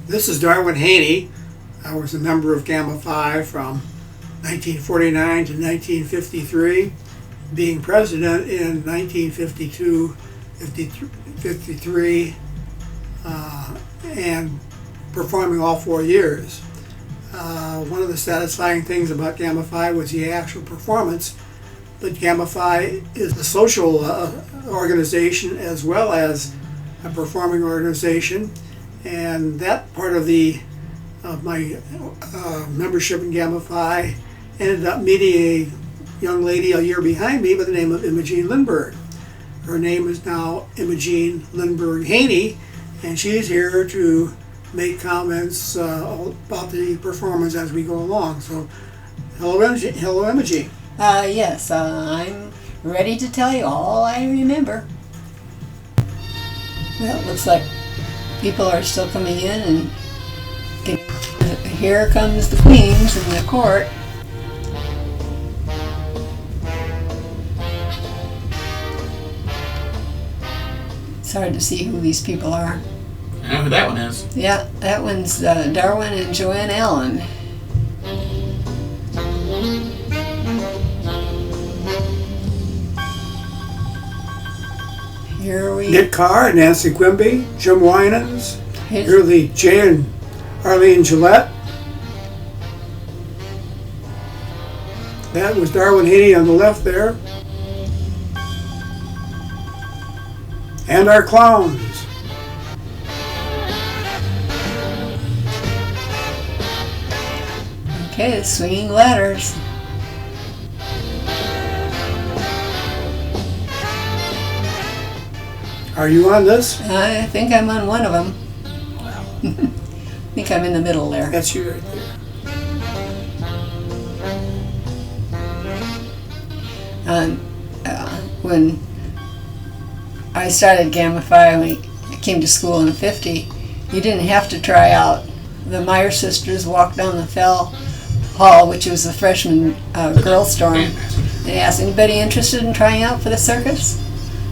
This is Darwin Haney. I was a member of Gamma Phi from 1949 to 1953, being president in 1952, 53, and performing all 4 years. One of the satisfying things about Gamma Phi was the actual performance, but Gamma Phi is a social organization as well as a performing organization, and that part of my membership in Gamma Phi ended up meeting a young lady a year behind me by the name of Imogene Lindberg. Her name is now Imogene Lindberg Haney, and she's here to make comments about the performance as we go along. So, hello, Imogene. Yes, I'm ready to tell you all I remember. Well, it looks like people are still coming in, and here comes the queens in the court. It's hard to see who these people are. I know who that one is. Yeah, that one's Darwin and Joanne Allen. Here we... Nick Carr, Nancy Quimby, Jim Winans. Here are the Jay and Arlene Gillette. That was Darwin Haney on the left there. And our clowns. Okay, the swinging ladders. Are you on this? I think I'm on one of them. Wow. I think I'm in the middle there. That's you right there. When I started Gamma Phi, when I came to school in '50, you didn't have to try out. The Meyer sisters walked down the Fell Hall, which was the freshman girls' dorm. They asked, anybody interested in trying out for the circus?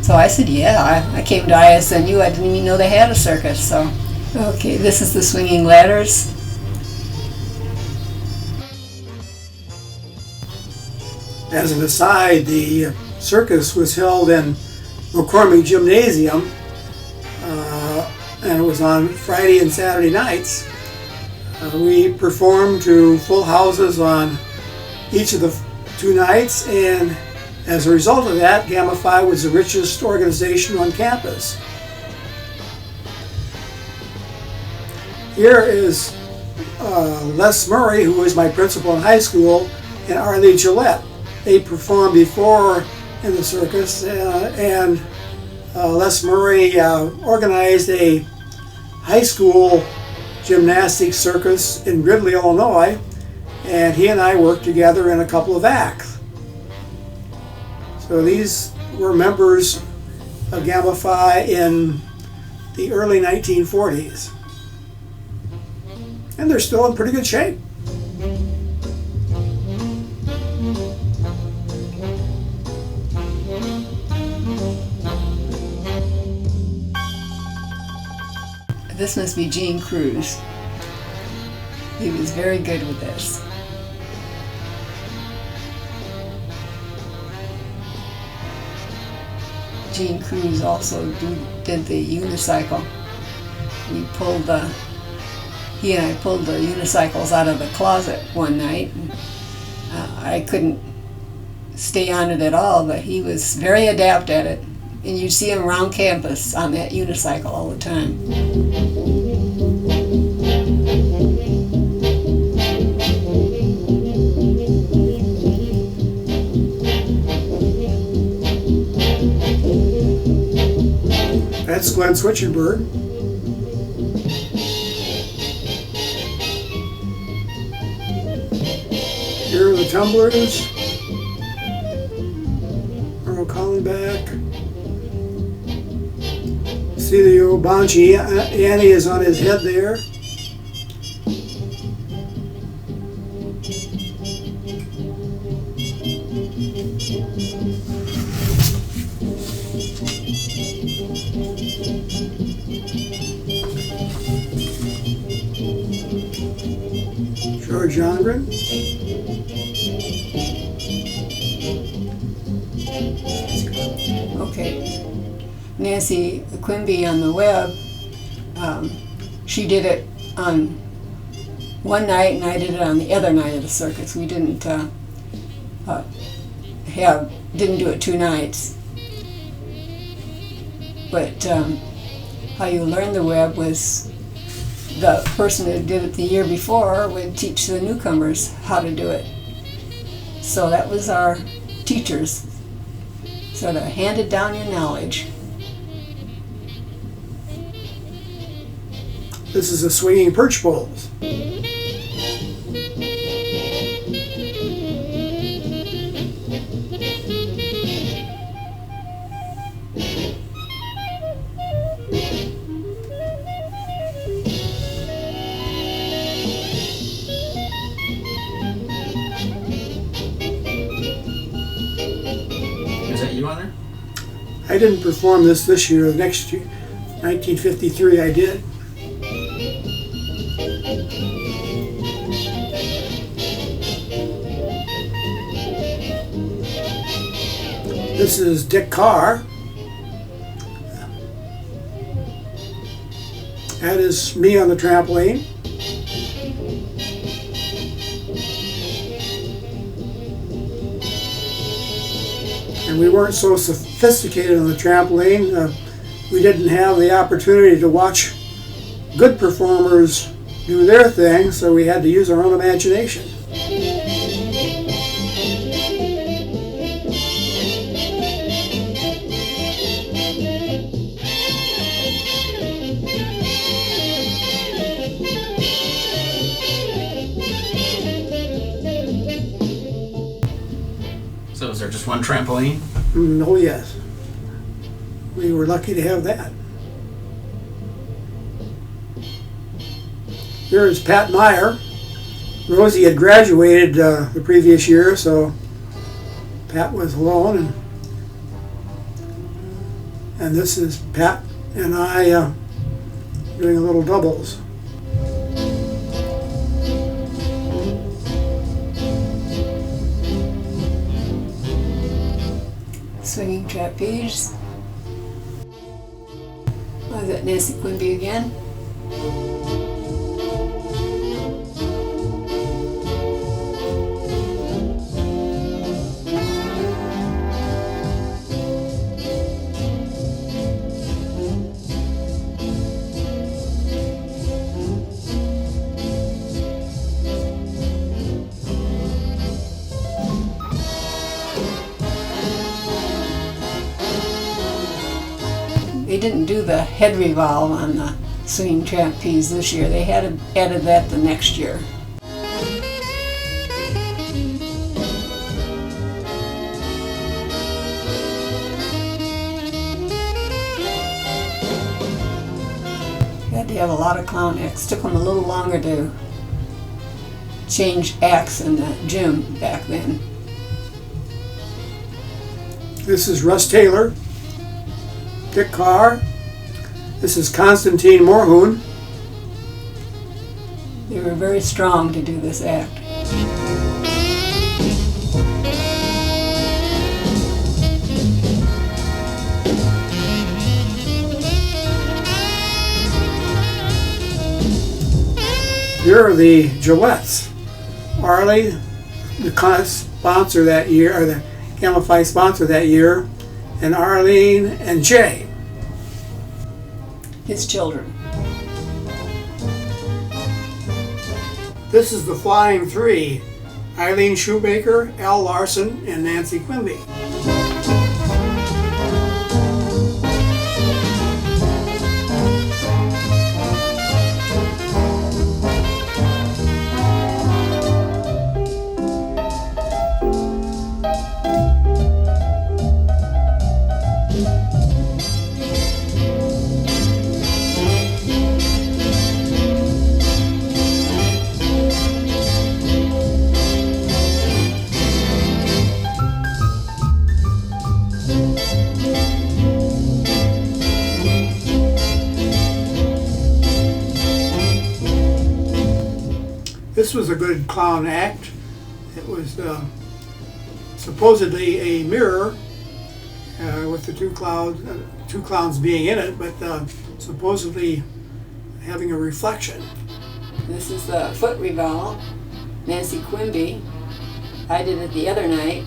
So I said, yeah. I came to ISNU. I didn't even know they had a circus. So, okay, this is the swinging ladders. As an aside, the circus was held in McCormick Gymnasium, and it was on Friday and Saturday nights. We performed to full houses on each of the 2 nights, and as a result of that, Gamma Phi was the richest organization on campus. Here is Les Murray, who was my principal in high school, and Arlene Gillette. They performed before in the circus, and Les Murray organized a high school gymnastics circus in Gridley, Illinois, and he and I worked together in a couple of acts. So these were members of Gamma Phi in the early 1940s. And they're still in pretty good shape. This must be Gene Cruz. He was very good with this. Gene Cruz also did the unicycle. He and I pulled the unicycles out of the closet one night. I couldn't stay on it at all, but he was very adept at it. And you'd see him around campus on that unicycle all the time. That's Glenn Switchenberg. Here are the tumblers. Earl Collenbach. See the Obanchi. Annie is on his head there. George Yongren. Okay. Nancy Quimby on the web, she did it on one night and I did it on the other night of the circus. We didn't didn't do it 2 nights. But how you learn the web was the person who did it the year before would teach the newcomers how to do it. So that was our teachers, sort of handed down your knowledge. This is a swinging perch poles. Is that you on there? I didn't perform this year. Next year, 1953, I did. This is Dick Carr. That is me on the trampoline. And we weren't so sophisticated on the trampoline. We didn't have the opportunity to watch good performers do their thing, so we had to use our own imagination. So is there just one trampoline? Oh yes, we were lucky to have that. Here is Pat Meyer. Rosie had graduated the previous year, so Pat was alone, and this is Pat and I doing a little doubles. Swinging trapeze. Was that Nancy Quimby again? They didn't do the head revolve on the swinging trapeze this year. They had added that the next year. You had to have a lot of clown acts. Took them a little longer to change acts in the gym back then. This is Russ Taylor. Dick Carr. This is Constantine Morhoon. They were very strong to do this act. Here are the Gillettes. Arlie, the sponsor that year, or the Gamma Phi sponsor that year, and Arlene and Jay, His children. This is the Flying Three: Eileen Shoemaker, Al Larson, and Nancy Quimby. This was a good clown act. It was supposedly a mirror with the two clowns being in it, but supposedly having a reflection. This is the foot revolve. Nancy Quimby. I did it the other night.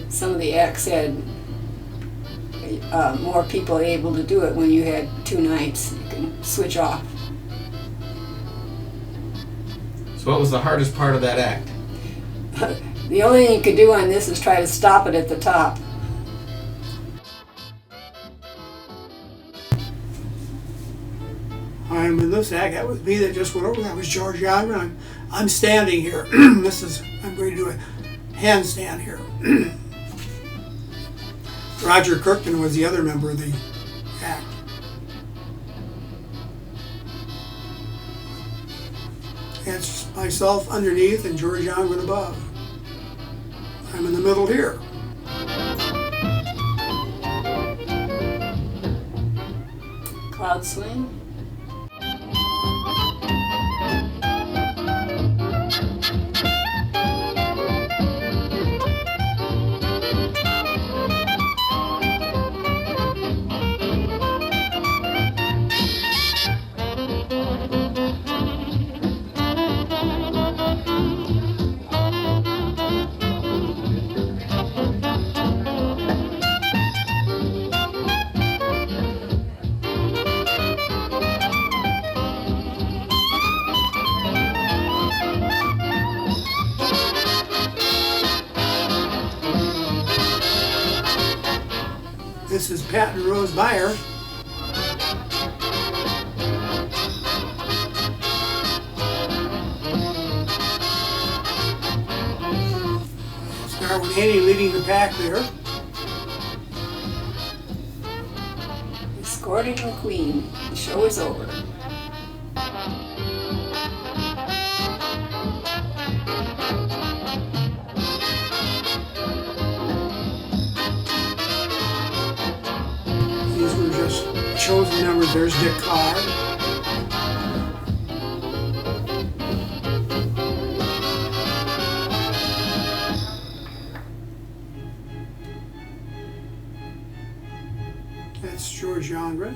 Some of the acts had more people able to do it when you had 2 nights. You can switch off. So what was the hardest part of that act? The only thing you could do on this is try to stop it at the top. I'm in this act. That was me that just went over. That was George Younger. I'm standing here. I'm going to do a handstand here. Roger Kirkton was the other member of the act. It's myself underneath and George Younger above. I'm in the middle here. Cloud swing. This is Pat and Rose Byer. It's Darwin and Imogene leading the pack there. Escorting the Queen. The show is over. These were just chosen members. There's Dick Carr. That's George Younger.